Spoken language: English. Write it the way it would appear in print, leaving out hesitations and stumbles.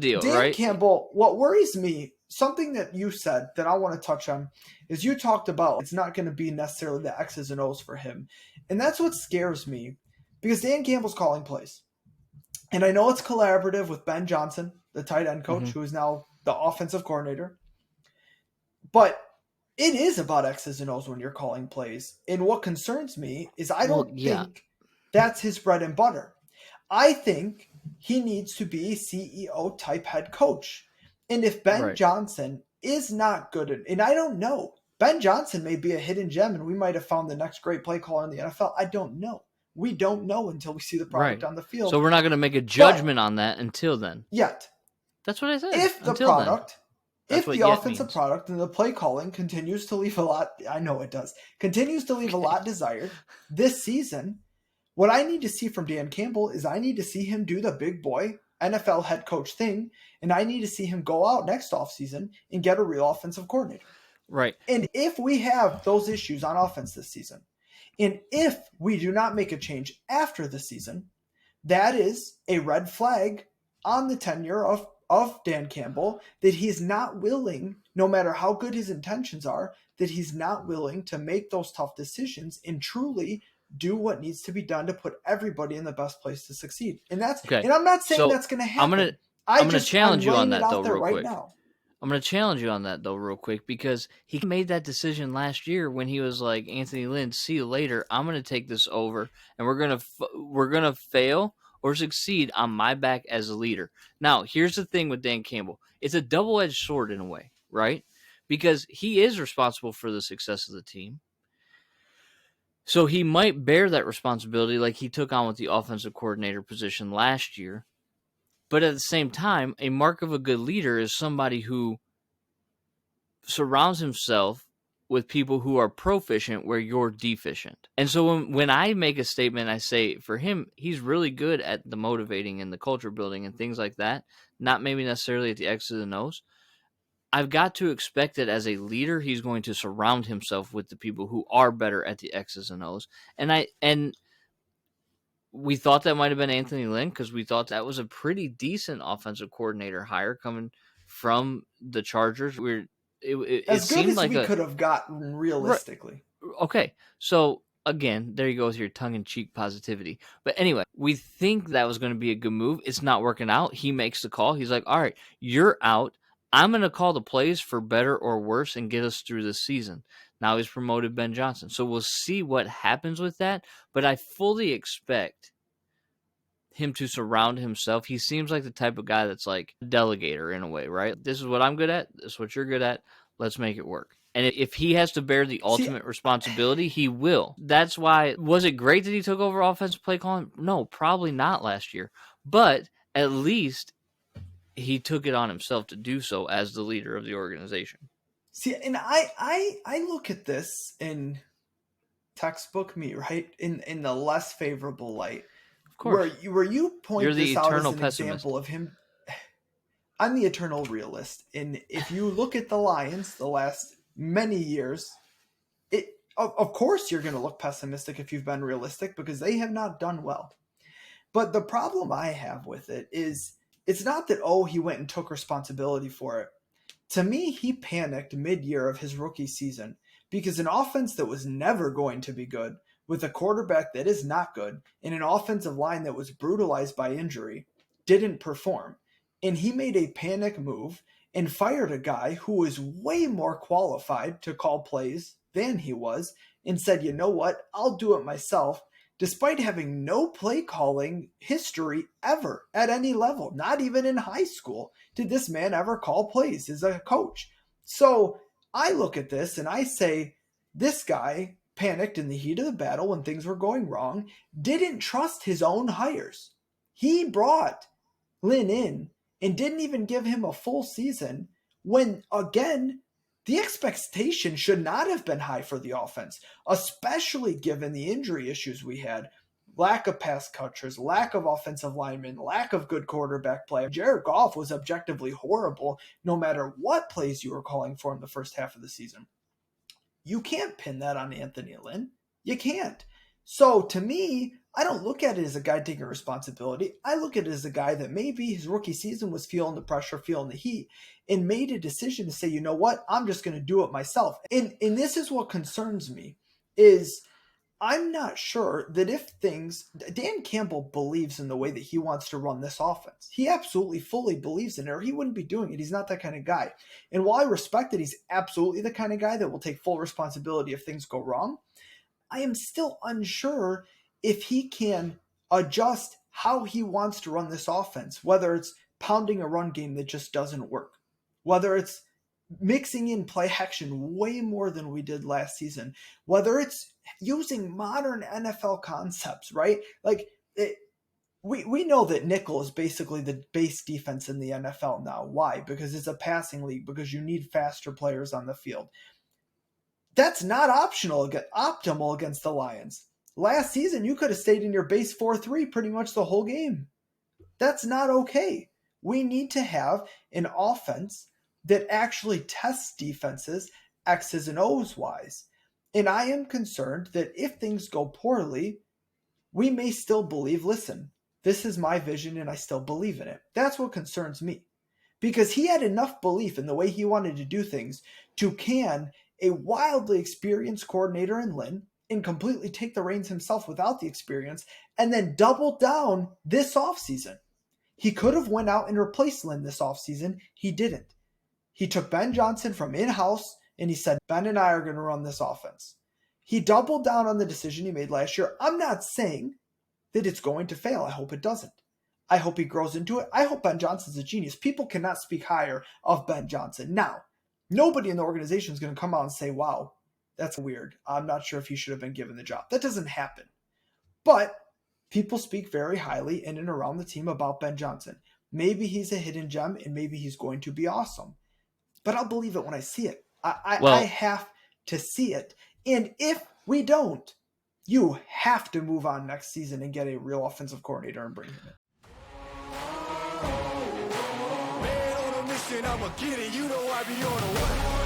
deal, Dan right? Campbell, what worries me, something that you said that I want to touch on, is you talked about it's not going to be necessarily the X's and O's for him. And that's what scares me, because Dan Campbell's calling plays. And I know it's collaborative with Ben Johnson, the tight end coach, who is now the offensive coordinator. But it is about X's and O's when you're calling plays. And what concerns me is I don't think that's his bread and butter. I think he needs to be CEO type head coach. And if Ben Johnson is not good at, and I don't know, Ben Johnson may be a hidden gem and we might have found the next great play caller in the NFL. I don't know. We don't know until we see the product on the field. So we're not going to make a judgment on that until then. Yet. That's what I said. If the until product, then. if the offensive product and the play calling continues to leave a lot, I know it does, continues to leave a lot desired this season, what I need to see from Dan Campbell is I need to see him do the big boy NFL head coach thing, and I need to see him go out next offseason and get a real offensive coordinator. Right. And if we have those issues on offense this season, and if we do not make a change after the season, that is a red flag on the tenure of Dan Campbell, that he's not willing, no matter how good his intentions are, that he's not willing to make those tough decisions and truly do what needs to be done to put everybody in the best place to succeed. And that's okay. And I'm not saying that's going to happen. I'm going to challenge you on that though, real quick. Now. I'm going to challenge you on that though, real quick, because he made that decision last year when he was like, Anthony Lynn, see you later. I'm going to take this over, and we're going to fail or succeed on my back as a leader. Now, here's the thing with Dan Campbell. It's a double-edged sword in a way, right? Because he is responsible for the success of the team. So he might bear that responsibility like he took on with the offensive coordinator position last year. But at the same time, a mark of a good leader is somebody who surrounds himself with people who are proficient where you're deficient. And so when I make a statement, I say for him, he's really good at the motivating and the culture building and things like that, not maybe necessarily at the X's and O's. I've got to expect that as a leader, he's going to surround himself with the people who are better at the X's and O's. And we thought that might have been Anthony Lynn because we thought that was a pretty decent offensive coordinator hire coming from the Chargers. As good as we could have gotten realistically. Okay, so again, there you go with your tongue-in-cheek positivity. But anyway, we think that was going to be a good move. It's not working out. He makes the call. He's like, all right, you're out. I'm going to call the plays for better or worse and get us through this season. Now he's promoted Ben Johnson. So we'll see what happens with that. But I fully expect him to surround himself. He seems like the type of guy that's like a delegator in a way, right? This is what I'm good at. This is what you're good at. Let's make it work. And if he has to bear the ultimate responsibility, he will. That's why, was it great that he took over offensive play calling? No, probably not last year. But at least he took it on himself to do so as the leader of the organization. See, and I look at this in textbook me, right? In the less favorable light. Of course. Where you point this out as an example of him. I'm the eternal realist. And if you look at the Lions the last many years, of course you're going to look pessimistic if you've been realistic because they have not done well. But the problem I have with it is it's not that, he went and took responsibility for it. To me, he panicked mid-year of his rookie season because an offense that was never going to be good with a quarterback that is not good and an offensive line that was brutalized by injury didn't perform. And he made a panic move and fired a guy who was way more qualified to call plays than he was and said, you know what, I'll do it myself, despite having no play calling history ever at any level. Not even in high school did this man ever call plays as a coach. So I look at this and I say, this guy panicked in the heat of the battle when things were going wrong, didn't trust his own hires. He brought Lynn in and didn't even give him a full season when, again, the expectation should not have been high for the offense, especially given the injury issues we had. Lack of pass catchers, lack of offensive linemen, lack of good quarterback play. Jared Goff was objectively horrible no matter what plays you were calling for in the first half of the season. You can't pin that on Anthony Lynn. You can't. So to me, I don't look at it as a guy taking responsibility. I look at it as a guy that maybe his rookie season was feeling the pressure, feeling the heat, and made a decision to say, you know what, I'm just going to do it myself. And this is what concerns me, is I'm not sure that if Dan Campbell believes in the way that he wants to run this offense. He absolutely fully believes in it, or he wouldn't be doing it. He's not that kind of guy. And while I respect that he's absolutely the kind of guy that will take full responsibility if things go wrong, I am still unsure if he can adjust how he wants to run this offense, whether it's pounding a run game that just doesn't work, whether it's mixing in play action way more than we did last season, whether it's using modern NFL concepts, right? Like we know that nickel is basically the base defense in the NFL now. Why? Because it's a passing league, because you need faster players on the field. That's not optimal against the Lions. Last season, you could have stayed in your base 4-3 pretty much the whole game. That's not okay. We need to have an offense that actually tests defenses X's and O's wise. And I am concerned that if things go poorly, we may still believe, listen, this is my vision and I still believe in it. That's what concerns me. Because he had enough belief in the way he wanted to do things to can a wildly experienced coordinator in Lynn and completely take the reins himself without the experience and then double down this offseason. He could have went out and replaced Lynn this offseason. He didn't. He took Ben Johnson from in-house and he said, Ben and I are going to run this offense. He doubled down on the decision he made last year. I'm not saying that it's going to fail. I hope it doesn't. I hope he grows into it. I hope Ben Johnson's a genius. People cannot speak higher of Ben Johnson. Now, nobody in the organization is going to come out and say, wow, that's weird. I'm not sure if he should have been given the job. That doesn't happen. But people speak very highly in and around the team about Ben Johnson. Maybe he's a hidden gem and maybe he's going to be awesome. But I'll believe it when I see it. I have to see it. And if we don't, you have to move on next season and get a real offensive coordinator and bring him in. Man on a mission, I'ma get it. You know I be on a what?